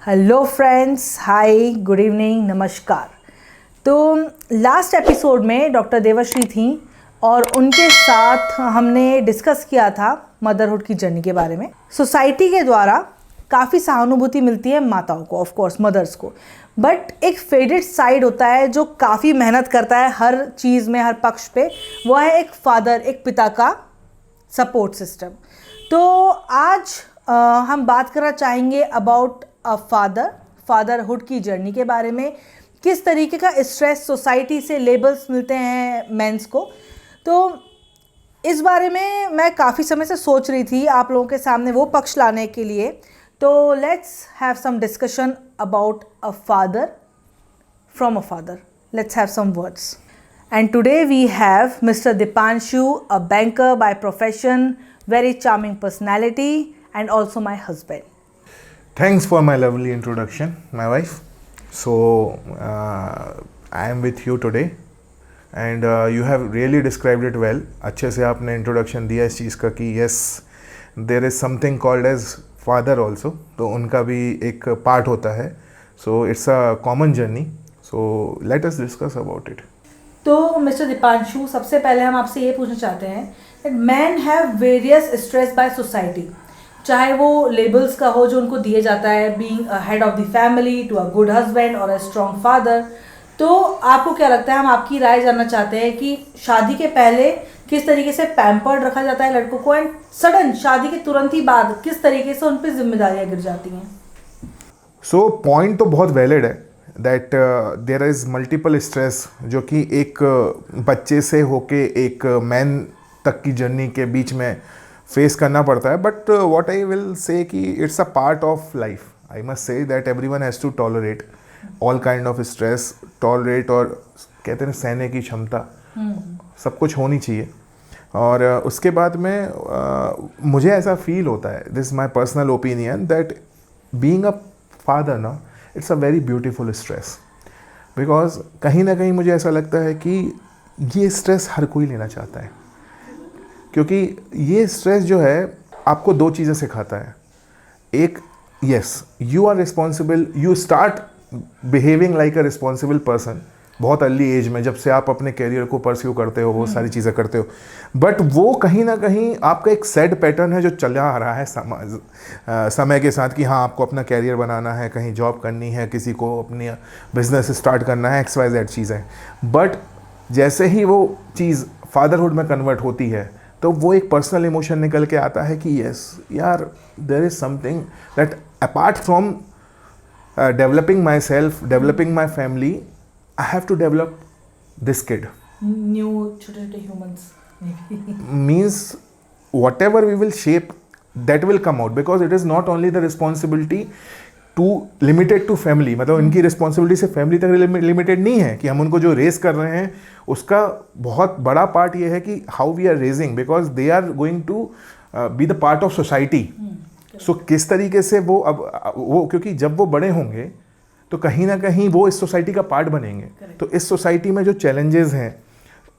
Hello friends, हाय, good evening, नमस्कार। तो last episode में डॉक्टर देवाश्री थी और उनके साथ हमने डिस्कस किया था मदरहुड की जर्नी के बारे में। सोसाइटी के द्वारा काफ़ी सहानुभूति मिलती है माताओं को, ऑफ कोर्स मदर्स को, बट एक फेडेड साइड होता है जो काफ़ी मेहनत करता है हर चीज़ में, हर पक्ष पे। वो है एक फादर, एक पिता का सपोर्ट सिस्टम। तो आज हम बात करना चाहेंगे अबाउट अ फादरहुड की जर्नी के बारे में। किस तरीके का स्ट्रेस सोसाइटी से लेबल्स मिलते हैं मेंस को। तो इस बारे में मैं काफ़ी समय से सोच रही थी आप लोगों के सामने वो पक्ष लाने के लिए। तो let's have some discussion about a father from a father. Let's have some words. And today we have Mr. Dipanshu, a banker by profession, very charming personality, and also my husband. Thanks for my lovely introduction, my wife. So, I am with you today and you have really described it well. अच्छे से आपने introduction दिया इस चीज़ का कि yes, there is something called as father also. तो उनका भी एक part होता है. So, it's a common journey. So, let us discuss about it. तो मिस्टर दीपांशु, सबसे पहले हम आपसे ये पूछना चाहते हैं that men have various stress by society, चाहे वो लेबल्स का हो जो उनको दिए जाता है, being a head of the family, to a good husband or a strong father। तो आपको क्या लगता है, हम आपकी राय जानना चाहते हैं कि शादी के पहले किस तरीके से पैम्पर्ड रखा जाता है लड़कों को, एंड सडन शादी के तुरंत ही बाद किस तरीके से उन पर जिम्मेदारियाँ गिर जाती हैं। सो पॉइंट तो बहुत वैलिड है that there is multiple stress जो कि एक बच्चे से होके एक मैन तक की जर्नी के बीच में फेस करना पड़ता है। But what I will say कि it's a part of life. I must say that everyone has to tolerate all kind of stress, tolerate, और कहते हैं सहने की क्षमता सब कुछ होनी चाहिए। और उसके बाद में मुझे ऐसा फील होता है, this my personal opinion, that being a father ना, it's a very beautiful stress. Because कहीं ना कहीं मुझे ऐसा लगता है कि ये स्ट्रेस हर कोई लेना चाहता है, क्योंकि ये स्ट्रेस जो है आपको दो चीज़ें सिखाता है। एक, yes, you are responsible, you start behaving like a responsible person बहुत अर्ली एज में, जब से आप अपने कैरियर को परस्यू करते हो, वो सारी चीज़ें करते हो। बट वो कहीं ना कहीं आपका एक सेट पैटर्न है जो चला आ रहा है समय के साथ, कि हाँ आपको अपना कैरियर बनाना है, कहीं जॉब करनी है, किसी को अपनी बिजनेस स्टार्ट करना है, XYZ चीज़ें। बट जैसे ही वो चीज़ फादरहुड में कन्वर्ट होती है तो वो एक पर्सनल इमोशन निकल के आता है कि यस यार, there is something that apart from developing my self, developing my family, I have to develop this kid. New छोटे-छोटे humans means whatever we will shape, that will come out, because it is not only the responsibility to limited to family। मतलब इनकी responsibility से family तक limited नहीं है कि हम उनको जो रेस कर रहे हैं उसका बहुत बड़ा पार्ट ये है कि how we are raising, because they are going to be the part of society. So किस तरीके से वो वो, क्योंकि जब वो बड़े होंगे तो कहीं ना कहीं वो इस सोसाइटी का पार्ट बनेंगे। तो इस सोसाइटी में जो चैलेंजेस हैं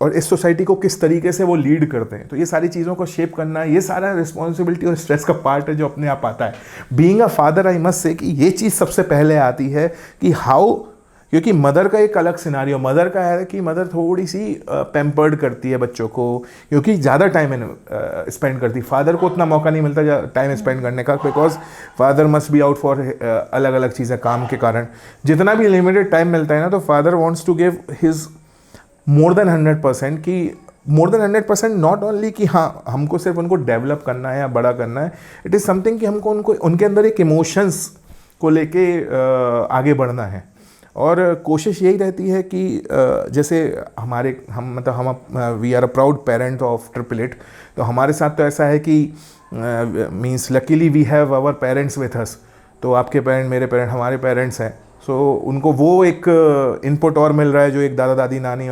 और इस सोसाइटी को किस तरीके से वो लीड करते हैं, तो ये सारी चीज़ों को शेप करना, ये सारा रिस्पॉन्सिबिलिटी और स्ट्रेस का पार्ट है जो अपने आप आता है। Being a father, I must say कि ये चीज़ सबसे पहले आती है कि हाउ, क्योंकि मदर का एक अलग सिनारियो, मदर का है कि मदर थोड़ी सी पैम्पर्ड करती है बच्चों को, क्योंकि ज़्यादा टाइम स्पेंड करती है। फादर को उतना मौका नहीं मिलता टाइम स्पेंड करने का, because father must be out for अलग अलग चीज़ें काम के कारण। जितना भी लिमिटेड टाइम मिलता है ना, तो father wants to give his more than 100%, कि मोर देन 100% नॉट ओनली कि हाँ हमको सिर्फ उनको डेवलप करना है या बड़ा करना है, इट इज़ समथिंग कि हमको उनको उनके अंदर एक इमोशंस को लेके आगे बढ़ना है। और कोशिश यही रहती है कि जैसे हम we are a proud parent of triplet. तो हमारे साथ तो ऐसा है कि means luckily we have our parents with us. तो आपके पेरेंट, मेरे पेरेंट, हमारे पेरेंट्स हैं। सो उनको वो एक इनपुट और मिल रहा है जो एक दादा दादी नानी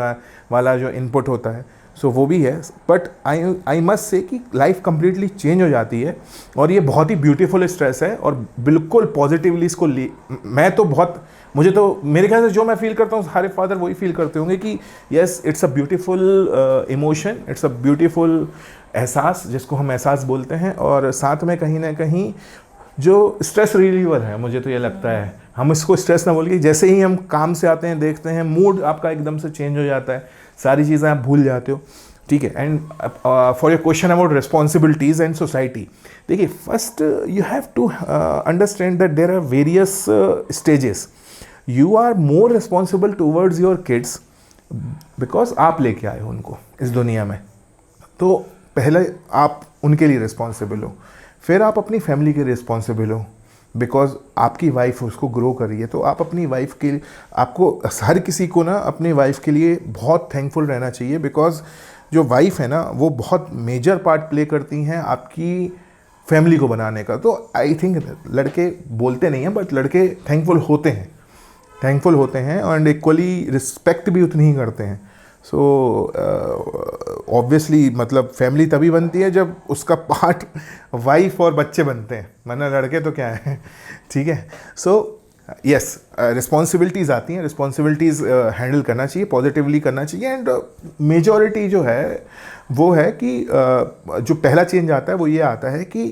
वाला जो इनपुट होता है, सो वो भी है। बट आई मस्ट से कि लाइफ कम्प्लीटली चेंज हो जाती है और ये बहुत ही ब्यूटीफुल स्ट्रेस है। और बिल्कुल पॉजिटिवली इसको मैं तो बहुत, मुझे तो मेरे ख्याल से जो मैं फील करता हूँ सारे फादर वही फील करते होंगे कि yes, it's a beautiful emotion, it's a beautiful एहसास, जिसको हम एहसास बोलते हैं। और साथ में कहीं ना कहीं जो स्ट्रेस रिलीवर है, मुझे तो ये लगता है। हम इसको स्ट्रेस ना बोल के, जैसे ही हम काम से आते हैं देखते हैं मूड आपका एकदम से चेंज हो जाता है, सारी चीज़ें आप भूल जाते हो, ठीक है। And for your question about responsibilities and society, देखिए first you have to understand that there are various stages. You are more responsible towards your kids because आप लेके आए हो उनको इस दुनिया में, तो पहले आप उनके लिए रिस्पॉन्सिबल हो, फिर आप अपनी फैमिली के रिस्पॉन्सिबल हो बिकॉज आपकी वाइफ उसको ग्रो कर रही है। तो आप अपनी वाइफ के लिए, आपको हर किसी को ना अपनी वाइफ के लिए बहुत थैंकफुल रहना चाहिए बिकॉज जो वाइफ है ना वो बहुत मेजर पार्ट प्ले करती हैं आपकी फैमिली को बनाने का। तो आई थिंक लड़के बोलते नहीं हैं बट लड़के थैंकफुल होते हैं एंड इक्वली रिस्पेक्ट भी उतनी ही करते हैं। सो ऑब्वियसली मतलब फैमिली तभी बनती है जब उसका पार्ट वाइफ और बच्चे बनते हैं, वरना लड़के तो क्या है, ठीक है। सो यस, रिस्पॉन्सिबिलिटीज़ आती हैं, रिस्पॉन्सिबिलिटीज़ हैंडल करना चाहिए, पॉजिटिवली करना चाहिए। एंड मेजॉरिटी जो है वो है कि जो पहला चेंज आता है वो ये आता है कि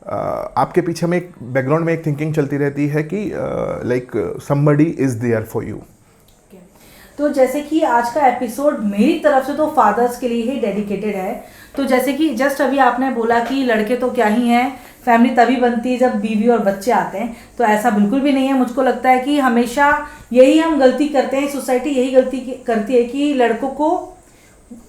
आपके पीछे में एक बैकग्राउंड में एक थिंकिंग चलती रहती है कि like somebody is there for you. तो जैसे कि आज का एपिसोड मेरी तरफ से तो फादर्स के लिए ही डेडिकेटेड है। तो जैसे कि जस्ट अभी आपने बोला कि लड़के तो क्या ही हैं, फैमिली तभी बनती है जब बीवी और बच्चे आते हैं, तो ऐसा बिल्कुल भी नहीं है। मुझको लगता है कि हमेशा यही हम गलती करते हैं, सोसाइटी यही गलती करती है कि लड़कों को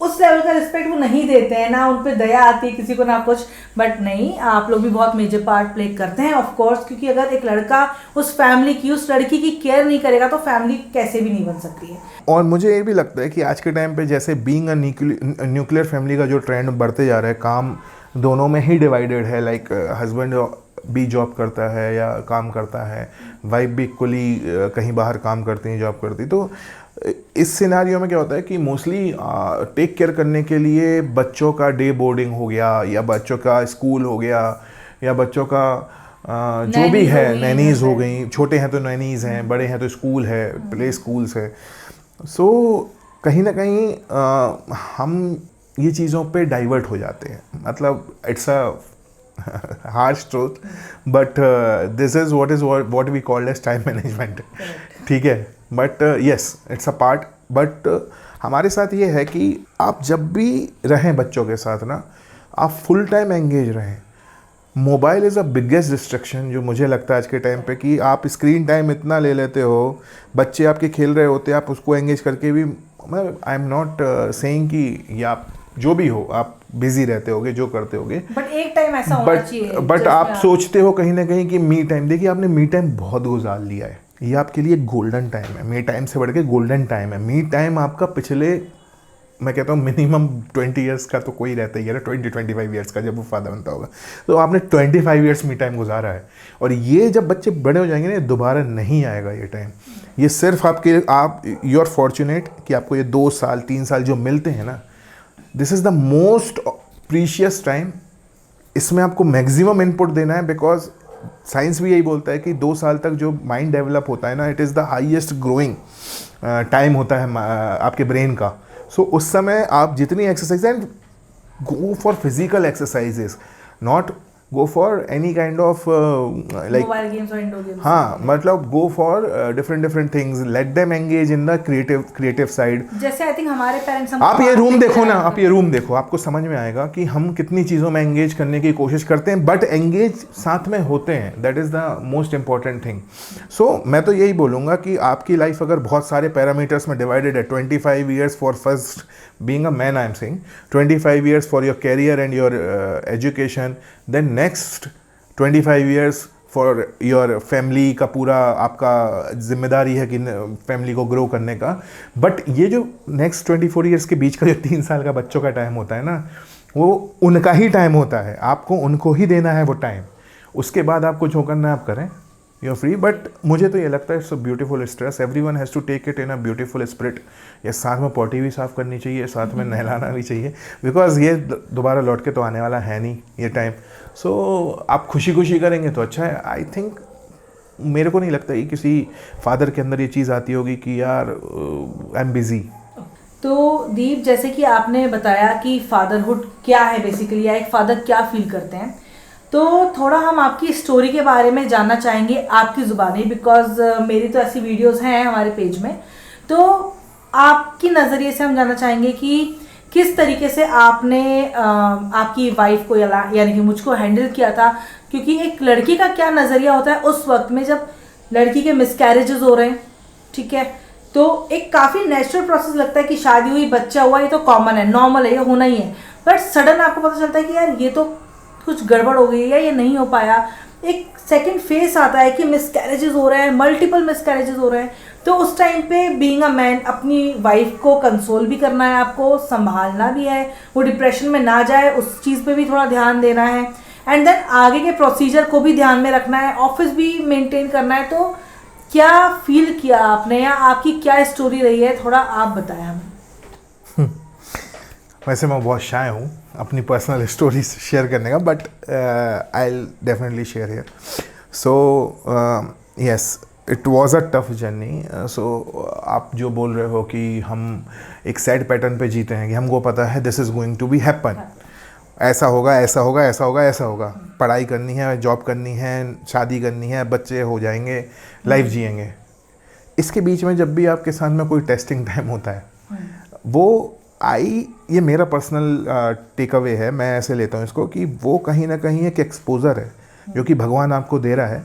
उस लेवल का रिस्पेक्ट वो नहीं देते हैं, ना उन पर दया आती है किसी को, ना कुछ। बट नहीं, आप लोग भी बहुत मेजर पार्ट प्ले करते हैं ऑफ कोर्स, क्योंकि अगर एक लड़का उस फैमिली की, उस लड़की की केयर नहीं करेगा तो फैमिली कैसे भी नहीं बन सकती है। और मुझे ये भी लगता है कि आज के टाइम पे जैसे बीइंग अ न्यूक्लियर फैमिली का जो ट्रेंड बढ़ते जा रहा है, काम दोनों में ही डिवाइडेड है, लाइक हस्बैंड भी जॉब करता है या काम करता है, वाइफ भी इक्वली कहीं बाहर काम करती है, जॉब करती। तो इस सिनारियो में क्या होता है कि मोस्टली टेक केयर करने के लिए बच्चों का डे बोर्डिंग हो गया, या बच्चों का स्कूल हो गया, या बच्चों का जो भी है, नैनीज़ हो गई, छोटे हैं तो नैनीज़ हैं, बड़े हैं तो स्कूल है, प्ले स्कूल्स है। सो कहीं ना कहीं हम ये चीज़ों पे डाइवर्ट हो जाते हैं, मतलब it's a harsh truth but this is what we called as time management, ठीक है। But yes, it's a part. बट हमारे साथ ये है कि आप जब भी रहें बच्चों के साथ ना, आप फुल टाइम एंगेज रहें। Mobile is a biggest distraction जो मुझे लगता है आज के टाइम पे, कि आप स्क्रीन टाइम इतना ले लेते हो, बच्चे आपके खेल रहे होते हैं, आप उसको एंगेज करके भी, मैं आई एम नॉट सेइंग कि या आप जो भी हो आप बिजी रहते होगे, जो करते होगे, बट एक टाइम ऐसा होना चाहिए। बट आप सोचते हो कहीं ना कहीं कि मी टाइम, देखिए आपने मी टाइम बहुत गुजार लिया है, ये आपके लिए गोल्डन टाइम है। मी टाइम से बढ़ के गोल्डन टाइम है। मी टाइम आपका पिछले, मैं कहता हूँ मिनिमम 20 ईयर्स का तो कोई रहता ही है ना, 20-25 ईयर्स का, जब वो फादर बनता होगा तो आपने 25 ईयर्स मी टाइम गुजारा है। और ये जब बच्चे बड़े हो जाएंगे ना, दोबारा नहीं आएगा ये टाइम। ये सिर्फ आपके, आप यू आर फॉर्चुनेट कि आपको ये 2 साल 3 साल जो मिलते हैं ना, this is the most precious time. इसमें आपको मैक्सिमम इनपुट देना है, बिकॉज साइंस भी यही बोलता है कि 2 साल तक जो माइंड डेवलप होता है ना, it is the highest growing time होता है आपके ब्रेन का। सो उस समय आप जितनी exercise, and go for physical exercises, not go for any kind of like mobile games और इंडोर गेम्स। हाँ, मतलब go for different things, let them engage in the creative side. जैसे आई थिंक हमारे पेरेंट्स, आप ये room देखो ना, आप ये रूम देखो, आपको समझ में आएगा कि हम कितनी चीज़ों में एंगेज करने की कोशिश करते हैं, बट एंगेज साथ में होते हैं। That is the most important thing. So मैं तो यही बोलूँगा कि आपकी लाइफ अगर बहुत सारे पैरामीटर्स में डिवाइडेड है, 25 years for first being a man, I am saying 25 years for your career and your education, then next 25 years for your family का पूरा आपका जिम्मेदारी है कि फैमिली को ग्रो करने का। बट ये जो नेक्स्ट 24 ईयर्स के बीच का जो 3 साल का बच्चों का टाइम होता है ना, वो उनका ही टाइम होता है, आपको उनको ही देना है वो टाइम। उसके बाद आपको जो करना है आप करें, यू आर फ्री। बट मुझे तो ये लगता है it's a beautiful stress, everyone has to take it in a beautiful spirit. ये साथ में पॉटी भी साफ़ करनी चाहिए, साथ में नहलाना भी चाहिए, बिकॉज ये दोबारा लौट के तो आने वाला है नहीं ये टाइम। सो आप खुशी खुशी करेंगे तो अच्छा है। आई थिंक, मेरे को नहीं लगता कि किसी फादर के अंदर ये चीज़ आती होगी कि यार आई एम बिजी। तो दीप, जैसे कि आपने बताया कि फादरहुड क्या है बेसिकली, या एक फादर क्या फील करते हैं, तो थोड़ा हम आपकी स्टोरी के बारे में जानना चाहेंगे आपकी ज़ुबानी, बिकॉज मेरी तो ऐसी वीडियोस हैं हमारे पेज में। तो आपकी नज़रिए से हम जानना चाहेंगे कि किस तरीके से आपने आपकी वाइफ को यानी कि मुझको हैंडल किया था, क्योंकि एक लड़की का क्या नज़रिया होता है उस वक्त में जब लड़की के मिसकैरेजेस हो रहे हैं, ठीक है, तो एक काफ़ी नेचुरल प्रोसेस लगता है कि शादी हुई, बच्चा हुआ, ये तो कॉमन है, नॉर्मल है, ये होना ही है। बट सडन आपको पता चलता है कि यार ये तो कुछ गड़बड़ हो गई या ये नहीं हो पाया। एक सेकंड फेस आता है कि मिसकैरेजेस हो रहे हैं, मल्टीपल मिसकैरेजेस हो रहे हैं। तो उस टाइम पे बीइंग अ मैन अपनी वाइफ को कंसोल भी करना है, आपको संभालना भी है, वो डिप्रेशन में ना जाए उस चीज़ पे भी थोड़ा ध्यान देना है, एंड देन आगे के प्रोसीजर को भी ध्यान में रखना है, ऑफिस भी मेंटेन करना है। तो क्या फील किया आपने या आपकी क्या स्टोरी रही है, थोड़ा आप बताएं हमें। वैसे मैं बहुत शाय हूँ अपनी पर्सनल स्टोरी शेयर करने का, but I will definitely share here. So yes, it was a tough journey. So आप जो बोल रहे हो कि हम एक सैड पैटर्न पे जीते हैं कि हमको पता है this is going to be happen, ऐसा होगा, ऐसा होगा, ऐसा होगा, ऐसा होगा, पढ़ाई करनी है, जॉब करनी है, शादी करनी है, बच्चे हो जाएंगे, लाइफ जिएंगे। इसके बीच में जब भी आपके साथ में कोई टेस्टिंग टाइम होता है, वो ये मेरा पर्सनल टेक अवे है, मैं ऐसे लेता हूँ इसको कि वो कहीं ना कहीं एक एक्सपोजर है जो कि भगवान आपको दे रहा है,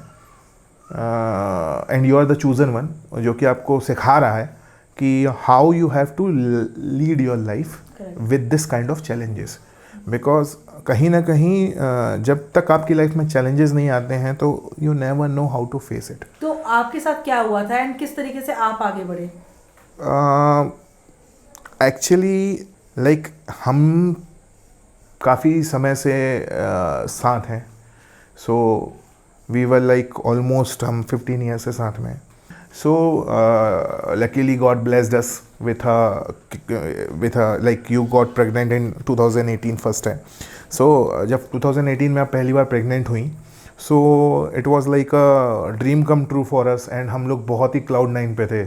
and you are the chosen one, जो कि आपको सिखा रहा है कि how you have to lead your life with this kind of challenges. Because कहीं ना कहीं जब तक आपकी लाइफ में चैलेंजेस नहीं आते हैं तो you never know how to face it. तो आपके साथ क्या हुआ था एंड किस तरीके से आप आगे बढ़े? एक्चुअली लाइक हम काफ़ी समय से साथ हैं, so we were like almost हम 15 ईयर्स से साथ में। So luckily God blessed us with a like you got pregnant in 2018 first time. So जब 2018 में आप पहली बार प्रेग्नेंट हुई, so it was like a dream come true for us, and हम लोग बहुत ही क्लाउड नाइन पे थे।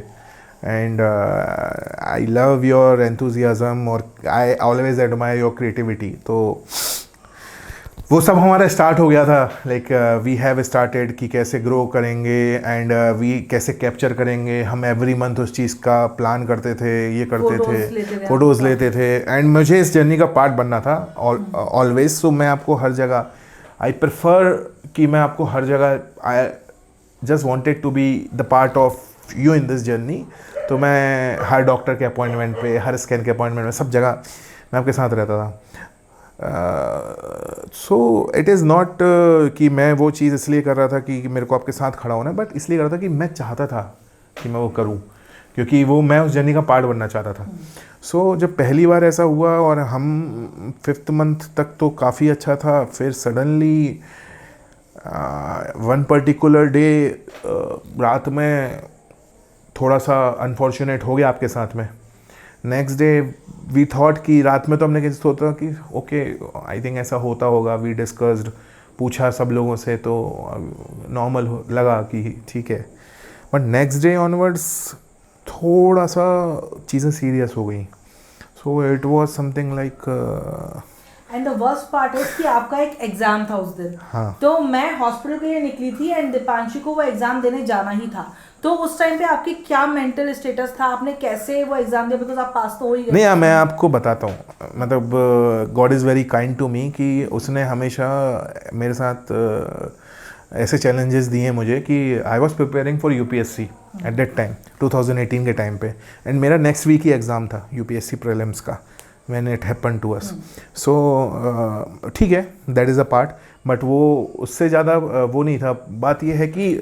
And I love your enthusiasm और I always admire your creativity. तो वो सब हमारा स्टार्ट हो गया था, लाइक वी हैव स्टार्टेड कि कैसे ग्रो करेंगे एंड वी कैसे कैप्चर करेंगे। हम एवरी मंथ उस चीज़ का प्लान करते थे, ये करते थे, फ़ोटोज़ लेते थे, एंड मुझे इस जर्नी का पार्ट बनना था ऑलवेज। सो मैं आपको हर जगह, आई प्रेफर कि मैं आपको हर जगह, I just wanted to be the part of you in this journey. तो मैं हर डॉक्टर के अपॉइंटमेंट पे, हर स्कैन के अपॉइंटमेंट में, सब जगह मैं आपके साथ रहता था। सो इट इज़ नॉट कि मैं वो चीज़ इसलिए कर रहा था कि मेरे को आपके साथ खड़ा होना है, बट इसलिए कर रहा था कि मैं चाहता था कि मैं वो करूं, क्योंकि वो मैं उस जर्नी का पार्ट बनना चाहता था। सो जब पहली बार ऐसा हुआ और हम 5th मंथ तक तो काफ़ी अच्छा था, फिर सडनली वन पर्टिकुलर डे रात में थोड़ा सा अनफॉर्चुनेट हो गया आपके साथ में। नेक्स्ट डे वी थॉट कि रात में तो हमने कैसे सोचा कि ओके आई थिंक ऐसा होता होगा, वी डिस्कस्ड, पूछा सब लोगों से तो नॉर्मल लगा कि ठीक है। बट नेक्स्ट डे ऑनवर्ड्स थोड़ा सा चीज़ें सीरियस हो गई। सो it was something like, and the worst part is कि आपका एक एग्जाम था उस दिन। हाँ। तो मैं हॉस्पिटल के लिए निकली थी एंड दीपांशु को वो एग्जाम देने जाना ही था। तो उस टाइम पे आपकी क्या मेंटल स्टेटस था, आपने कैसे वो एग्जाम दिया, बिकॉज आप पास तो हो ही गए? नहीं, मैं आपको बताता हूँ, मतलब God is very kind to me कि उसने हमेशा मेरे साथ ऐसे चैलेंजेस दिए मुझे कि I was preparing for UPSC at that time 2018 के टाइम पे, एंड मेरा नेक्स्ट वीक ही एग्ज़ाम था यूपीएससी प्रीलिम्स का when it happen to us. So ठीक है, that is a part, but वो उससे ज़्यादा वो नहीं था। बात ये है कि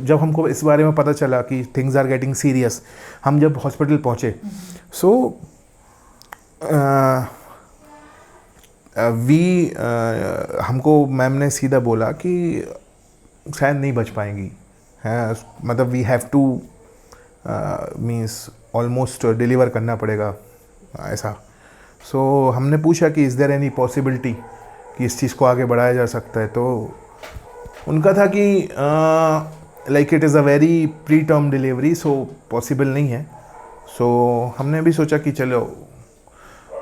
जब हमको इस बारे में पता चला कि थिंग्स आर गेटिंग सीरियस, हम जब हॉस्पिटल पहुँचे, सो हमको मैम ने सीधा बोला कि शायद नहीं बच पाएंगी, है मतलब we have to means almost deliver करना पड़ेगा ऐसा। सो हमने पूछा कि इज़ देयर एनी पॉसिबिलिटी कि इस चीज़ को आगे बढ़ाया जा सकता है, तो उनका था कि like it is a very pre term delivery, so possible नहीं है। सो हमने भी सोचा कि चलो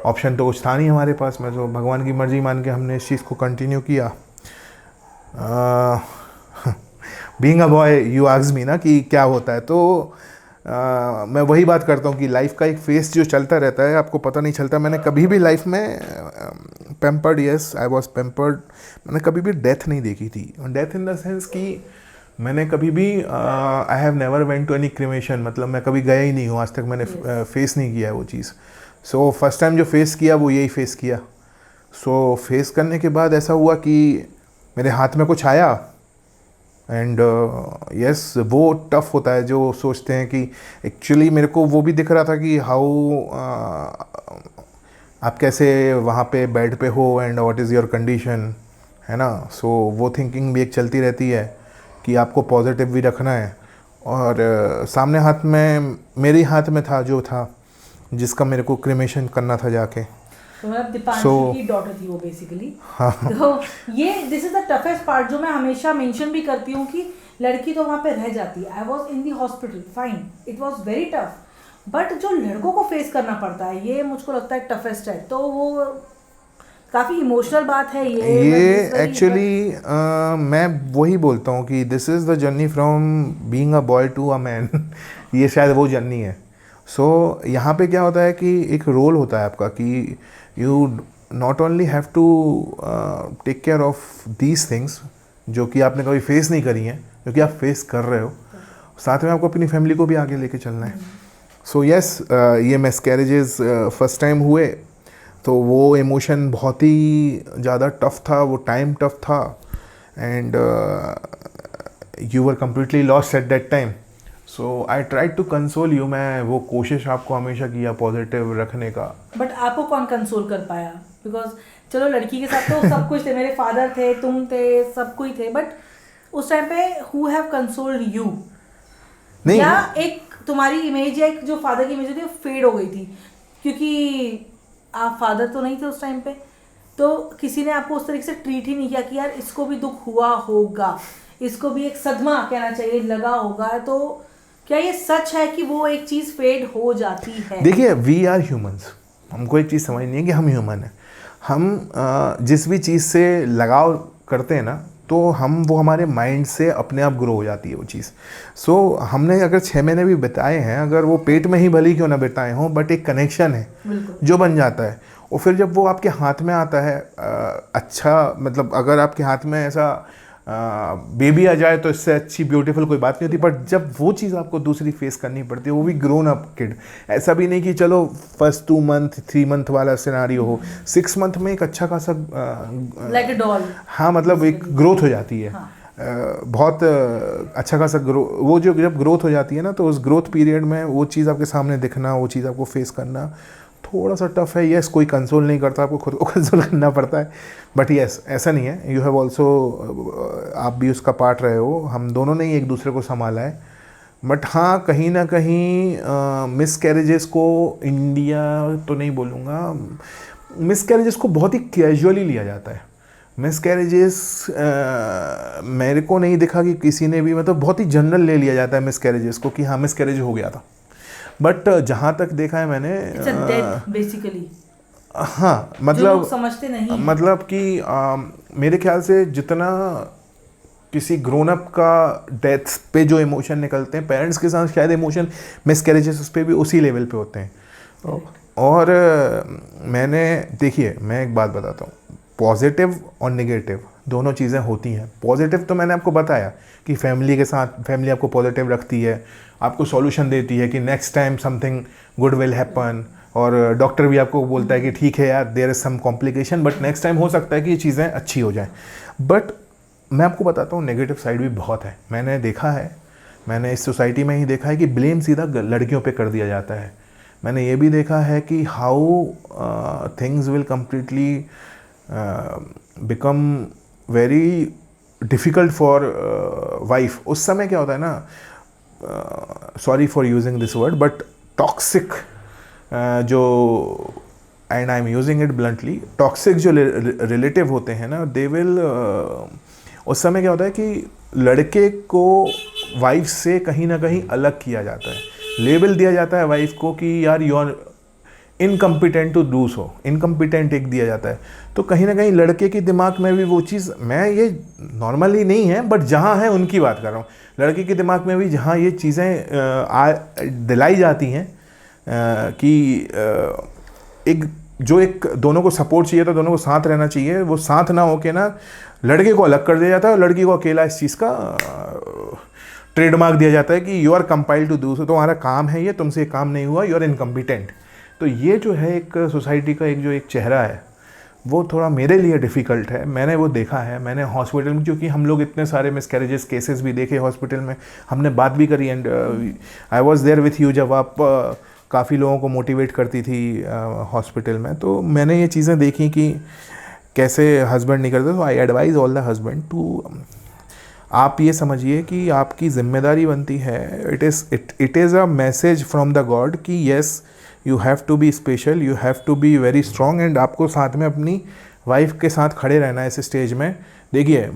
ऑप्शन तो कुछ था नहीं हमारे पास में, तो भगवान की मर्ज़ी मान के हमने इस चीज़ को कंटिन्यू किया। Being a boy you ask me ना कि क्या होता है, तो मैं वही बात करता हूँ कि लाइफ का एक फेस जो चलता रहता है आपको पता नहीं चलता। मैंने कभी भी लाइफ में pampered, yes I was pampered, मैंने कभी भी डेथ नहीं देखी थी। डेथ इन द सेंस कि मैंने कभी भी I have never went to any cremation, मतलब मैं कभी गया ही नहीं हूँ आज तक, मैंने फेस नहीं किया है वो चीज़। सो फर्स्ट टाइम जो फेस किया वो यही फेस किया। सो फेस करने के बाद ऐसा हुआ कि मेरे हाथ में कुछ आया एंड यस वो टफ होता है। जो सोचते हैं कि एक्चुअली मेरे को वो भी दिख रहा था कि हाउ आप कैसे वहाँ पे बेड पे हो and what is your condition, है ना। सो वो थिंकिंग भी एक चलती रहती है कि आपको पॉजिटिव भी रखना है। और सामने हाथ में, मेरे हाथ में था जो था जिसका मेरे को क्रिमेशन करना था जाके। तो मतलब दीपांशु की डॉटर थी वो बेसिकली। हाँ। तो ये this is the toughest part जो मैं हमेशा मेंशन भी करती हूँ कि लड़की तो वहाँ पे रह जाती है। I was in the hospital, fine, it was very tough, but जो लड़कों को फेस करना पड़ता है ये मुझको लगता है टफेस्ट है। तो वो काफ़ी इमोशनल बात है ये एक्चुअली मैं वही बोलता हूँ कि this is the journey from being a boy to a man. ये शायद वो जर्नी है। सो यहाँ पे क्या होता है कि एक रोल होता है आपका कि you not only have to take care of these things जो कि आपने कभी फेस नहीं करी हैं, जो कि आप फेस कर रहे हो, साथ में आपको अपनी फैमिली को भी आगे लेके चलना है। सो यस ये मिसकैरेजेस फर्स्ट टाइम हुए तो वो इमोशन बहुत ही ज़्यादा टफ था, वो टाइम टफ था and you were completely lost eight that time. So I try to console you, मैं वो कोशिश आपको हमेशा किया पॉजिटिव रखने का। बट आपको कौन कंसोल कर पाया? बिकॉज चलो लड़की के साथ तो सब कुछ थे, मेरे फादर थे, तुम थे, सब कोई थे, बट उस टाइम पे हु हैव कंसोल्ड यू? नहीं, या एक तुम्हारी इमेज या एक जो फादर की इमेज थी वो फेड हो गई थी क्योंकि आप फादर तो नहीं थे उस टाइम पे, तो किसी ने आपको उस तरीके से ट्रीट ही नहीं किया कि यार इसको भी दुख हुआ होगा, इसको भी एक सदमा कहना चाहिए लगा होगा। तो क्या ये सच है कि वो एक चीज़ फेड हो जाती है? देखिए वी आर ह्यूमंस, हमको एक चीज़ समझनी है कि हम ह्यूमन हैं। हम जिस भी चीज़ से लगाव करते हैं ना तो हम वो हमारे माइंड से अपने आप ग्रो हो जाती है वो चीज़। सो हमने अगर 6 महीने भी बिताए हैं, अगर वो पेट में ही भले क्यों ना बिताए हों, बट एक कनेक्शन है जो बन जाता है। और फिर जब वो आपके हाथ में आता है अच्छा, मतलब अगर आपके हाथ में ऐसा बेबी आ जाए तो इससे अच्छी ब्यूटीफुल कोई बात नहीं होती। बट जब वो चीज़ आपको दूसरी फेस करनी पड़ती है, वो भी ग्रोन अप किड, ऐसा भी नहीं कि चलो फर्स्ट 2 मंथ 3 मंथ वाला सिनारियो हो, 6 मंथ में एक अच्छा खासा लाइक अ डॉल, हाँ मतलब एक ग्रोथ हो जाती है। हाँ। बहुत अच्छा खासा वो जो जब ग्रोथ हो जाती है ना, तो उस ग्रोथ पीरियड में वो चीज़ आपके सामने दिखना, वो चीज़ आपको फेस करना थोड़ा सा टफ है। यस, कोई कंसोल नहीं करता, आपको खुद को कंसोल करना पड़ता है। बट यस, ऐसा नहीं है, यू हैव ऑल्सो, आप भी उसका पार्ट रहे हो, हम दोनों ने ही एक दूसरे को संभाला है। बट हाँ, कहीं ना कहीं मिस कैरेजेस को, इंडिया तो नहीं बोलूँगा, मिस कैरेजेस को बहुत ही कैजुअली लिया जाता है। मिस कैरेजेस मेरे को नहीं दिखा कि किसी ने भी, मतलब बहुत ही जनरल ले लिया जाता है मिस कैरेजेस को कि हाँ मिस कैरेज हो गया था। बट जहाँ तक देखा है मैंने, बेसिकली हाँ मतलब समझते नहीं, मतलब कि मेरे ख्याल से जितना किसी ग्रोन अप का डेथ पे जो इमोशन निकलते हैं, पेरेंट्स के साथ शायद इमोशन मिस कैरेजेस पे भी उसी लेवल पे होते हैं। और मैंने, देखिए मैं एक बात बताता हूँ, पॉजिटिव और नेगेटिव दोनों चीज़ें होती हैं। पॉजिटिव तो मैंने आपको बताया कि फैमिली के साथ, फैमिली आपको पॉजिटिव रखती है, आपको सॉल्यूशन देती है कि next time something good will happen, और डॉक्टर भी आपको बोलता है कि ठीक है यार there is some complication but next time हो सकता है कि ये चीज़ें अच्छी हो जाएं। बट मैं आपको बताता हूँ नेगेटिव साइड भी बहुत है। मैंने देखा है, मैंने इस सोसाइटी में ही देखा है कि ब्लेम सीधा लड़कियों पे कर दिया जाता है। मैंने ये भी देखा है कि how things will completely become very difficult for wife. उस समय क्या होता है ना, sorry for using this word, but toxic जो, and I am using it bluntly, toxic जो रिलेटिव होते हैं ना, दे विल, उस समय क्या होता है कि लड़के को वाइफ से कहीं ना कहीं अलग किया जाता है, लेबल दिया जाता है वाइफ को कि यार incompetent to do so, incompetent एक दिया जाता है। तो कहीं ना कहीं लड़के के दिमाग में भी वो चीज़, मैं ये नॉर्मली नहीं है बट जहाँ है उनकी बात कर रहा हूँ, लड़के के दिमाग में भी जहाँ ये चीज़ें दिलाई जाती हैं कि एक दोनों को सपोर्ट चाहिए था, दोनों को साथ रहना चाहिए, वो साथ ना होके ना लड़के को अलग कर दिया जाता है और लड़की को अकेला इस चीज़ का ट्रेडमार्क दिया जाता है कि you are compiled to do so, तुम्हारा काम है ये, तुमसे काम नहीं हुआ, यू आर इनकम्पिटेंट। तो ये जो है एक सोसाइटी का एक जो एक चेहरा है वो थोड़ा मेरे लिए डिफ़िकल्ट है। मैंने वो देखा है, मैंने हॉस्पिटल में, क्योंकि हम लोग इतने सारे मिसकैरेजेस केसेस भी देखे हॉस्पिटल में, हमने बात भी करी and I was there with you जब आप काफ़ी लोगों को मोटिवेट करती थी हॉस्पिटल में। तो मैंने ये चीज़ें देखी कि कैसे हस्बैंड नहीं करते। तो I advise all the husband to, आप ये समझिए कि आपकी जिम्मेदारी बनती है, it is a message from the God कि yes you have to be special, you have to be very strong, and आपको साथ में अपनी वाइफ के साथ खड़े रहना है इस स्टेज में। देखिए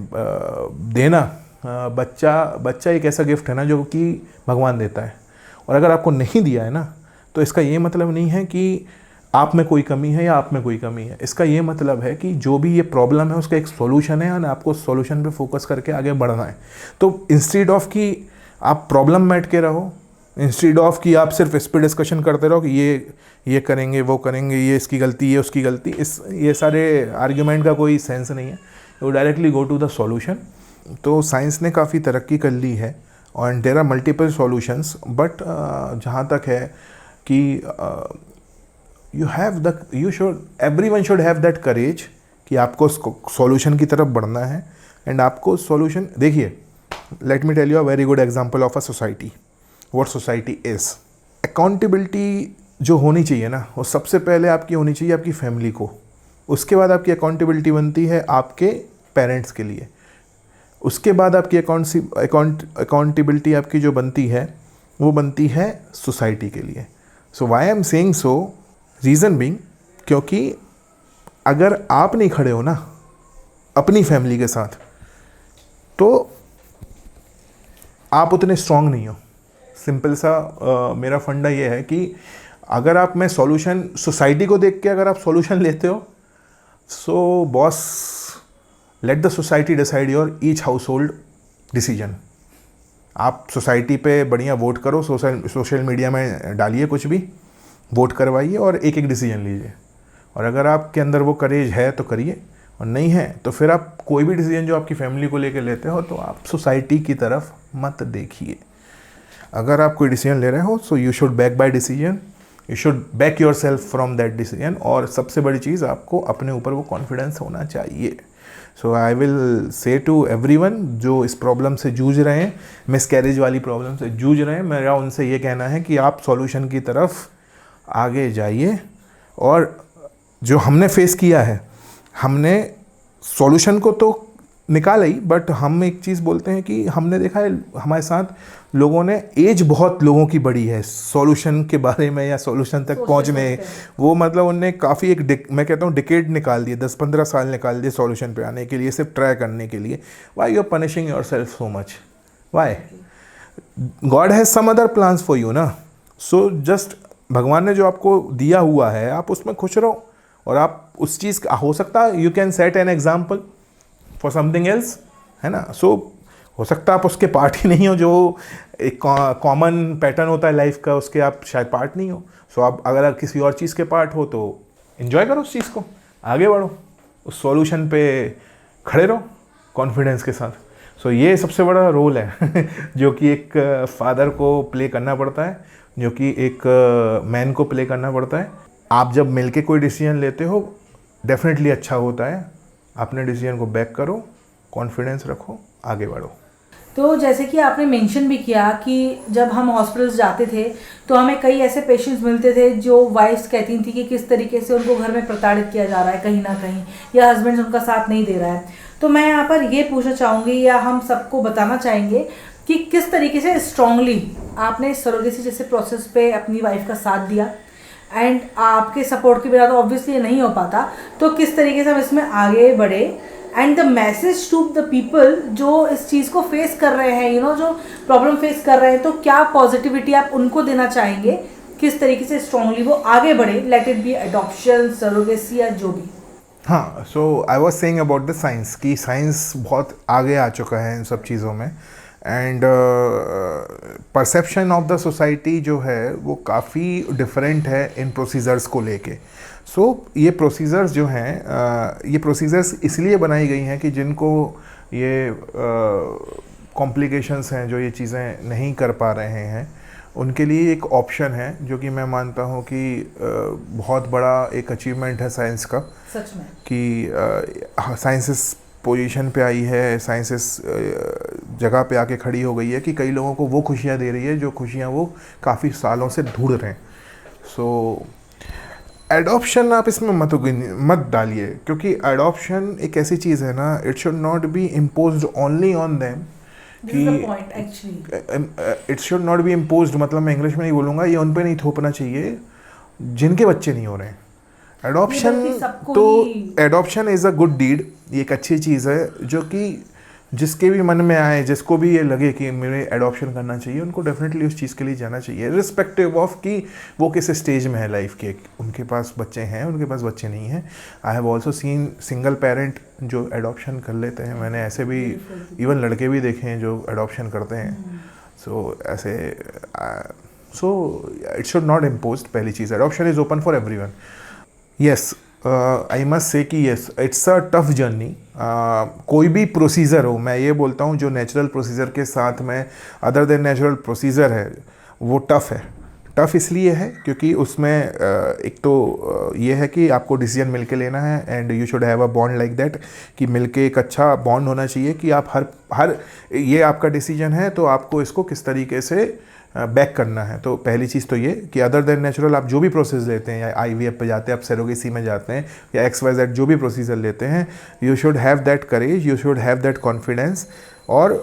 देना बच्चा एक ऐसा गिफ्ट है ना जो कि भगवान देता है, और अगर आपको नहीं दिया है ना तो इसका ये मतलब नहीं है कि आप में कोई कमी है या आप में कोई कमी है। इसका ये मतलब है कि जो भी ये प्रॉब्लम है उसका एक सॉल्यूशन है और आपको सॉल्यूशन पे फोकस करके आगे बढ़ना है। तो इंस्टेड ऑफ कि आप प्रॉब्लम में अटके रहो, इंस्टेड ऑफ कि आप सिर्फ इस पर डिस्कशन करते रहो कि ये करेंगे वो करेंगे, ये इसकी गलती ये उसकी गलती, ये सारे आर्ग्यूमेंट का कोई सेंस नहीं है। तो directly go to the solution. तो साइंस ने काफ़ी तरक्की कर ली है और there are multiple solutions, but जहाँ तक है कि everyone should have that courage कि आपको सॉल्यूशन की तरफ बढ़ना है एंड आपको सॉल्यूशन। देखिए, let me tell you a very good example of a society, what society is. Accountability जो होनी चाहिए ना, वो सबसे पहले आपकी होनी चाहिए आपकी फैमिली को, उसके बाद आपकी अकाउंटेबिलिटी बनती है आपके पेरेंट्स के लिए, उसके बाद आपकी अकाउंटेबिलिटी आपकी जो बनती है वो बनती है सोसाइटी के लिए। So why I am saying so, reason being, क्योंकि अगर आप नहीं खड़े हो ना अपनी फैमिली के साथ तो आप उतने स्ट्रांग नहीं हो। सिंपल सा मेरा फंडा ये है कि अगर आप में सॉल्यूशन सोसाइटी को देख के अगर आप सॉल्यूशन लेते हो, so boss let the society decide your each house hold decision. आप सोसाइटी पे बढ़िया वोट करो, सोशल मीडिया में डालिए कुछ भी, वोट करवाइए और एक एक डिसीजन लीजिए। और अगर आपके अंदर वो करेज है तो करिए, और नहीं है तो फिर आप कोई भी डिसीजन जो आपकी फैमिली को लेकर लेते हो तो आप सोसाइटी की तरफ मत देखिए। अगर आप कोई डिसीजन ले रहे हो so you should back by decision, you should back your self from that decision. और सबसे बड़ी चीज़, आपको अपने ऊपर वो कॉन्फिडेंस होना चाहिए। So I will say to everyone जो इस प्रॉब्लम से जूझ रहे हैं, मिसकैरेज वाली प्रॉब्लम से जूझ रहे हैं, मेरा उनसे ये कहना है कि आप सॉल्यूशन की तरफ आगे जाइए। और जो हमने फेस किया है, हमने सॉल्यूशन को तो निकाला ही, बट हम एक चीज़ बोलते हैं कि हमने देखा है हमारे साथ लोगों ने, एज बहुत लोगों की बड़ी है सॉल्यूशन के बारे में या सॉल्यूशन तक पहुंचने, वो मतलब उनने काफ़ी मैं कहता हूँ डिकेड निकाल दिए, 10-15 साल निकाल दिए सॉल्यूशन पे आने के लिए, सिर्फ ट्राई करने के लिए। Why you are punishing yourself so much? Why? God has some other plans for you ना। सो जस्ट भगवान ने जो आपको दिया हुआ है आप उसमें खुश रहो, और आप उस चीज़ का हो सकता है you can set an example for something else, है ना। सो हो सकता है आप उसके पार्ट ही नहीं हो, जो एक कॉमन पैटर्न होता है लाइफ का, उसके आप शायद पार्ट नहीं हो। सो आप अगर किसी और चीज़ के पार्ट हो तो एंजॉय करो उस चीज़ को, आगे बढ़ो, उस सॉल्यूशन पे खड़े रहो कॉन्फिडेंस के साथ। सो ये सबसे बड़ा रोल है जो कि एक फादर को प्ले करना पड़ता है, जो कि एक मैन को प्ले करना पड़ता है। आप जब मिलके कोई डिसीजन लेते हो डेफिनेटली अच्छा होता है। अपने डिसीजन को बैक करो, कॉन्फिडेंस रखो, आगे बढ़ो। तो जैसे कि आपने मेंशन भी किया कि जब हम हॉस्पिटल्स जाते थे तो हमें कई ऐसे पेशेंट्स मिलते थे जो वाइफ्स कहती थी कि किस तरीके से उनको घर में प्रताड़ित किया जा रहा है कहीं ना कहीं, या हस्बैंड उनका साथ नहीं दे रहा है। तो मैं यहाँ पर ये पूछना चाहूँगी या हम सबको बताना चाहेंगे कि किस तरीके से स्ट्रांगली आपने सरोगेसी जैसे प्रोसेस पे अपनी वाइफ का साथ दिया, एंड आपके सपोर्ट के बिना तो ऑब्वियसली नहीं हो पाता, तो किस तरीके से हम इसमें आगे बढ़े, and the message to the people जो इस चीज़ को फेस कर रहे हैं, जो प्रॉब्लम फेस कर रहे हैं, तो क्या पॉजिटिविटी आप उनको देना चाहेंगे किस तरीके से स्ट्रांगली वो आगे बढ़े, let it be adoption, surrogacy या जो भी। हाँ, so I was saying about the science कि साइंस बहुत आगे आ चुका है इन सब चीज़ों में, and perception of the society जो है वो काफ़ी डिफरेंट है इन प्रोसीजर्स को लेके। सो ये प्रोसीजर्स जो हैं ये प्रोसीजर्स इसलिए बनाई गई हैं कि जिनको ये कॉम्प्लिकेशंस हैं, जो ये चीज़ें नहीं कर पा रहे हैं, उनके लिए एक ऑप्शन है, जो कि मैं मानता हूँ कि बहुत बड़ा एक अचीवमेंट है साइंस का। सच में कि साइंस इस पोजीशन पे आई है, साइंस इस जगह पे आके खड़ी हो गई है कि कई लोगों को वो खुशियाँ दे रही है जो खुशियाँ वो काफ़ी सालों से ढूंढ रहे हैं। सो एडॉप्शन आप इसमें मत डालिए, क्योंकि एडॉप्शन एक ऐसी चीज़ है ना, it should not be imposed only on them कि it should not be imposed, मतलब मैं इंग्लिश में नहीं बोलूँगा, ये उन पे नहीं थोपना चाहिए जिनके बच्चे नहीं हो रहे हैं। Adoption is a good deed, ये एक अच्छी चीज़ है जो कि जिसके भी मन में आए, जिसको भी ये लगे कि मुझे एडॉप्शन करना चाहिए, उनको डेफिनेटली उस चीज़ के लिए जाना चाहिए, रिस्पेक्टिव ऑफ कि वो किस स्टेज में है लाइफ के, उनके पास बच्चे हैं, उनके पास बच्चे नहीं हैं। I have also seen single parent जो एडॉप्शन कर लेते हैं, मैंने ऐसे भी इवन लड़के भी देखे हैं जो एडॉप्शन करते हैं। So it should not imposed, पहली चीज़। Adoption is open for everyone. Yes, I must say कि yes, it's a tough journey. कोई भी प्रोसीजर हो, मैं ये बोलता हूँ, जो नेचुरल प्रोसीजर के साथ में अदर देन नेचुरल प्रोसीजर है वो टफ़ है। टफ़ इसलिए है क्योंकि उसमें एक तो ये है कि आपको डिसीजन मिलके लेना है, and you should have a bond like that, कि मिलके एक अच्छा बॉन्ड होना चाहिए कि आप हर ये आपका डिसीजन है तो आपको इसको किस तरीके से बैक करना है। तो पहली चीज़ तो ये कि अदर देन नेचुरल आप जो भी प्रोसेस लेते हैं, या IVF पे जाते हैं, आप सरोगेसी में जाते हैं, या XYZ जो भी प्रोसीजर लेते हैं, you should have that courage, you should have that confidence. और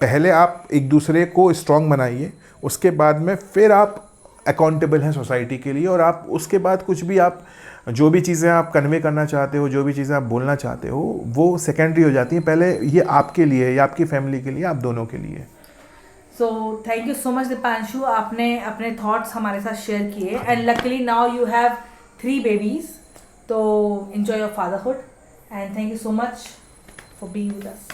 पहले आप एक दूसरे को स्ट्रॉन्ग बनाइए, उसके बाद में फिर आप अकाउंटेबल हैं सोसाइटी के लिए, और आप उसके बाद कुछ भी आप जो भी चीज़ें आप कन्वे करना चाहते हो, जो भी चीज़ें आप बोलना चाहते हो, वो सेकेंडरी हो जाती हैं। पहले ये आपके लिए या आपकी फैमिली के लिए, आप दोनों के लिए। So thank you so much Deepanshu, आपने अपने थॉट्स हमारे साथ शेयर किए, and luckily now you have 3 babies, तो enjoy your fatherhood, and thank you so much for being with us.